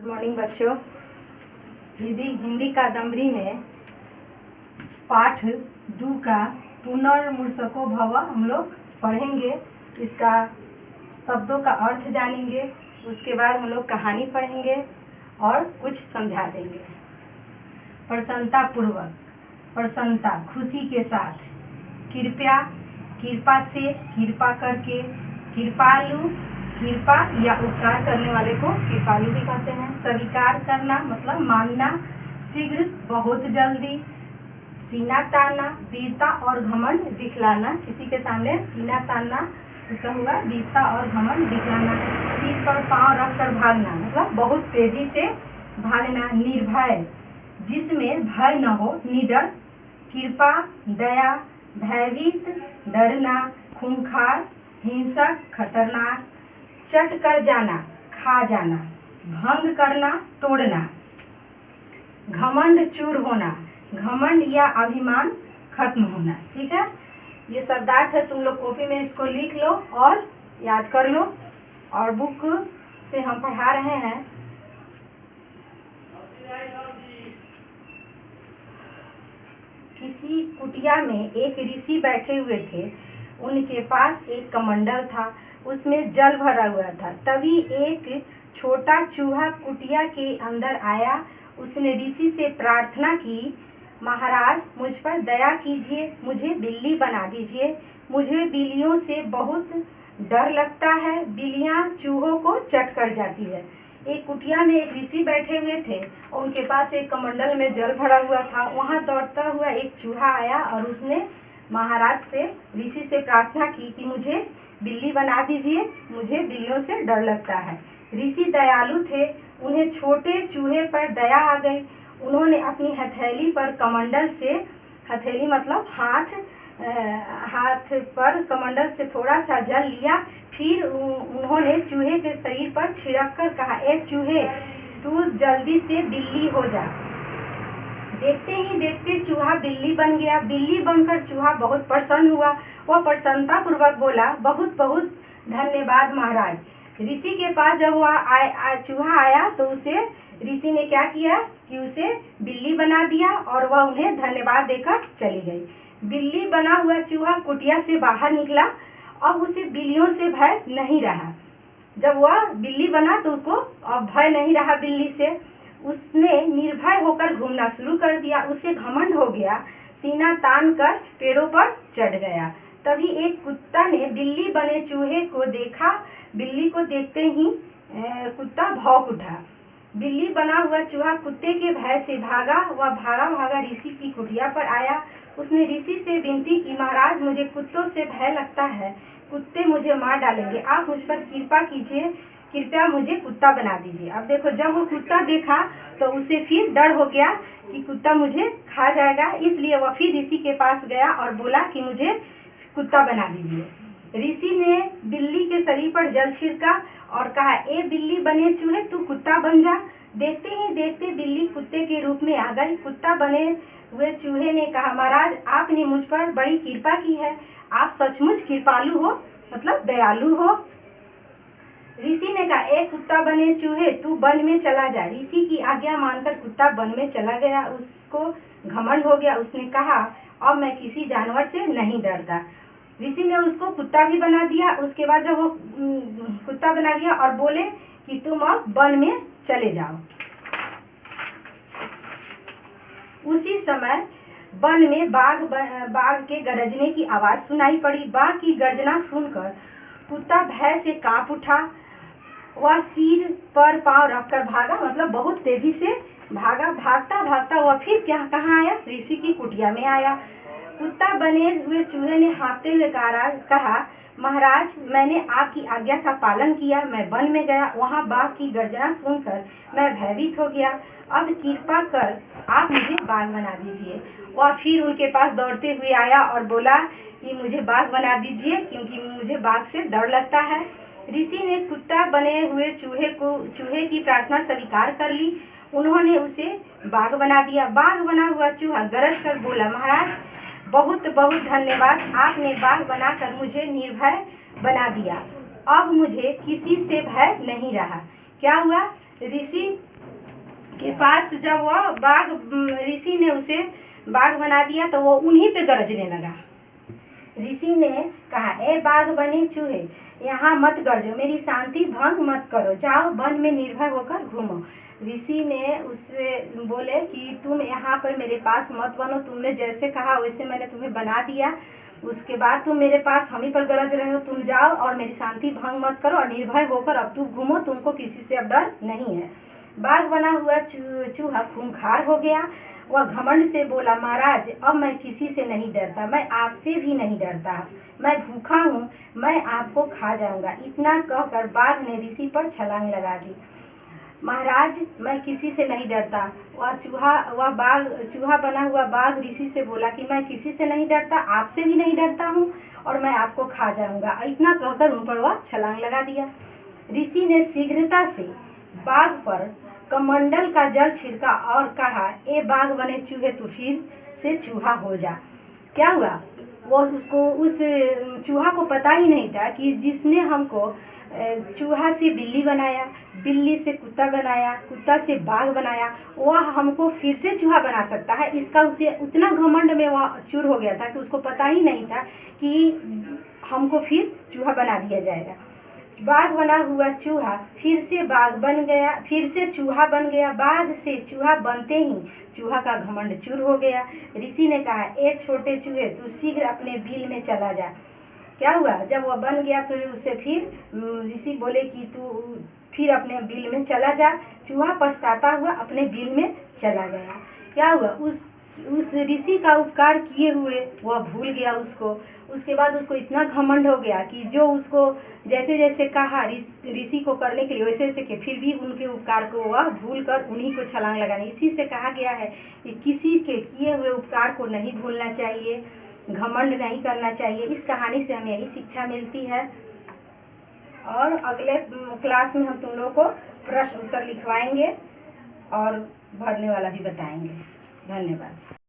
Good morning बच्चों। हिंदी कादम्बरी में पाठ 2 का पुनर्मूर्छको भव हम लोग पढ़ेंगे। इसका शब्दों का अर्थ जानेंगे, उसके बाद हम लोग कहानी पढ़ेंगे और कुछ समझा देंगे। प्रसन्नता पूर्वक, प्रसन्नता खुशी के साथ, कृपया कृपा से, कृपा करके, कृपालु कृपा या उपकार करने वाले को कृपालु भी कहते हैं। स्वीकार करना मतलब मानना, शीघ्र बहुत जल्दी, सीना तानना वीरता और घमंड दिखलाना, किसी के सामने सीना तानना इसका हुआ वीरता और घमंड दिखलाना। सिर पर पांव रखकर भागना मतलब बहुत तेजी से भागना। निर्भय जिसमें भय न हो, निडर। कृपा दया, भयभीत डरना, खूंखार हिंसक खतरनाक। चट कर जाना खा जाना, भंग करना तोड़ना। घमंड चूर होना, घमंड या अभिमान खत्म होना। ठीक है, ये शब्दार्थ है, तुम लोग कॉपी में इसको लिख लो और याद कर लो। और बुक से हम पढ़ा रहे हैं। किसी कुटिया में एक ऋषि बैठे हुए थे। उनके पास एक कमंडल था, उसमें जल भरा हुआ था। तभी एक छोटा चूहा कुटिया के अंदर आया। उसने ऋषि से प्रार्थना की, महाराज मुझ पर दया कीजिए, मुझे बिल्ली बना दीजिए। मुझे बिल्लियों से बहुत डर लगता है, बिल्लियां चूहों को चट कर जाती है। एक कुटिया में एक ऋषि बैठे हुए थे और उनके पास एक कमंडल में जल भरा हुआ था। वहां दौड़ता हुआ एक चूहा आया और उसने महाराज से, ऋषि से प्रार्थना की कि मुझे बिल्ली बना दीजिए, मुझे बिल्लियों से डर लगता है। ऋषि दयालु थे, उन्हें छोटे चूहे पर दया आ गई। उन्होंने अपनी हथेली पर कमंडल से, हथेली मतलब हाथ पर कमंडल से थोड़ा सा जल लिया। फिर उन्होंने चूहे के शरीर पर छिड़क कर कहा, ए चूहे तू जल्दी से बिल्ली हो जा। देखते ही देखते चूहा बिल्ली बन गया। बिल्ली बनकर चूहा बहुत प्रसन्न हुआ। वह प्रसन्नता पूर्वक बोला, बहुत बहुत धन्यवाद महाराज। ऋषि के पास जब वह चूहा आया तो उसे ऋषि ने क्या किया कि उसे बिल्ली बना दिया और वह उन्हें धन्यवाद देकर चली गई। बिल्ली बना हुआ चूहा कुटिया से बाहर निकला। अब उसे बिल्लियों से भय नहीं रहा। जब वह बिल्ली बना तो उसको अब भय नहीं रहा बिल्ली से। उसने निर्भय होकर घूमना शुरू कर दिया। उसे घमंड हो गया, सीना तान कर पेड़ों पर चढ़ गया। तभी एक कुत्ता ने बिल्ली बने चूहे को देखा। बिल्ली को देखते ही कुत्ता भौंक उठा। बिल्ली बना हुआ चूहा कुत्ते के भय से भागा। वह भागा भागा ऋषि की कुटिया पर आया। उसने ऋषि से विनती की, महाराज मुझे कुत्तों से भय लगता है, कुत्ते मुझे मार डालेंगे, आप मुझ पर कृपा कीजिए, कृपया मुझे कुत्ता बना दीजिए। अब देखो, जब वो कुत्ता देखा तो उसे फिर डर हो गया कि कुत्ता मुझे खा जाएगा, इसलिए वह फिर ऋषि के पास गया और बोला कि मुझे कुत्ता बना दीजिए। ऋषि ने बिल्ली के शरीर पर जल छिड़का और कहा, ए बिल्ली बने चूहे तू कुत्ता बन जा। देखते ही देखते बिल्ली कुत्ते के रूप में आ गई। कुत्ता बने हुए चूहे ने कहा, महाराज आपने मुझ पर बड़ी कृपा की है, आप सचमुच कृपालु हो मतलब दयालु हो। ऋषि ने कहा, एक कुत्ता बने चूहे तू वन में चला जा। ऋषि की आज्ञा मानकर कुत्ता वन में चला गया। उसको घमंड हो गया। उसने कहा, अब मैं किसी जानवर से नहीं डरता। ऋषि ने उसको कुत्ता भी बना दिया। उसके बाद जब वो कुत्ता बना दिया और बोले कि तुम अब वन में चले जाओ। उसी समय वन में बाघ के गरजने की आवाज सुनाई पड़ी। बाघ की गर्जना सुनकर कुत्ता भय से कांप उठा। वह सिर पर पांव रखकर भागा मतलब बहुत तेजी से भागा। भागता भागता वह फिर कहाँ आया, ऋषि की कुटिया में आया। कुत्ता बने हुए चूहे ने हाँफते हुए कहा, महाराज मैंने आपकी आज्ञा का पालन किया, मैं वन में गया, वहाँ बाघ की गर्जना सुनकर मैं भयभीत हो गया। अब कृपा कर आप मुझे बाघ बना दीजिए। वह फिर उनके पास दौड़ते हुए आया और बोला कि मुझे बाघ बना दीजिए क्योंकि मुझे बाघ से डर लगता है। ऋषि ने कुत्ता बने हुए चूहे की प्रार्थना स्वीकार कर ली। उन्होंने उसे बाघ बना दिया। बाघ बना हुआ चूहा गरज कर बोला, महाराज बहुत बहुत धन्यवाद, आपने बाघ बनाकर मुझे निर्भय बना दिया। अब मुझे किसी से भय नहीं रहा। क्या हुआ, ऋषि के पास जब वह बाघ ऋषि ने उसे बाघ बना दिया तो वो उन्हीं पे गरजने लगा। ऋषि ने कहा, ए बाघ बने चूहे, यहाँ मत गरजो, मेरी शांति भंग मत करो, जाओ वन में निर्भय होकर घूमो। ऋषि ने उससे बोले कि तुम यहाँ पर मेरे पास मत बनो, तुमने जैसे कहा वैसे मैंने तुम्हें बना दिया, उसके बाद तुम मेरे पास हम ही पर गरज रहे हो, तुम जाओ और मेरी शांति भंग मत करो और निर्भय होकर अब तुम घूमो, तुमको किसी से अब डर नहीं है। बाघ बना हुआ चूहा खूंखार हो गया। वह घमंड से बोला, महाराज अब मैं किसी से नहीं डरता, मैं आपसे भी नहीं डरता, मैं भूखा हूँ, मैं आपको खा जाऊंगा। इतना कहकर बाघ ने ऋषि पर छलांग लगा दी। महाराज मैं किसी से नहीं डरता। चूहा बना हुआ बाघ ऋषि से बोला कि मैं किसी से नहीं डरता, आपसे भी नहीं डरता हूँ और मैं आपको खा जाऊंगा। इतना कहकर उन पर वह छलांग लगा दिया। ऋषि ने शीघ्रता से बाघ पर कमंडल का जल छिड़का और कहा, ए बाघ बने चूहे, तू फिर से चूहा हो जा। क्या हुआ, वो उस चूहा को पता ही नहीं था कि जिसने हमको चूहा से बिल्ली बनाया, बिल्ली से कुत्ता बनाया, कुत्ता से बाघ बनाया, वह हमको फिर से चूहा बना सकता है। इसका उसे उतना घमंड में वह चूर हो गया था कि उसको पता ही नहीं था कि हमको फिर चूहा बना दिया जाएगा। बाघ बना हुआ चूहा फिर से बाघ बन गया, फिर से चूहा बन गया। बाघ से चूहा बनते ही चूहा का घमंड चूर हो गया। ऋषि ने कहा, ए छोटे चूहे, तू शीघ्र अपने बिल में चला जा। क्या हुआ, जब वह बन गया तो उसे फिर ऋषि बोले कि तू फिर अपने बिल में चला जा। चूहा पछताता हुआ अपने बिल में चला गया। क्या हुआ, उस ऋषि का उपकार किए हुए वह भूल गया उसको। उसके बाद उसको इतना घमंड हो गया कि जो उसको जैसे जैसे कहा ऋषि को करने के लिए वैसे वैसे के, फिर भी उनके उपकार को वह भूल कर उन्हीं को छलांग लगानी। इसी से कहा गया है कि किसी के किए हुए उपकार को नहीं भूलना चाहिए, घमंड नहीं करना चाहिए। इस कहानी से हमें यही शिक्षा मिलती है। और अगले क्लास में हम तुम लोगों को प्रश्न उत्तर लिखवाएंगे और भरने वाला भी बताएंगे। धन्यवाद।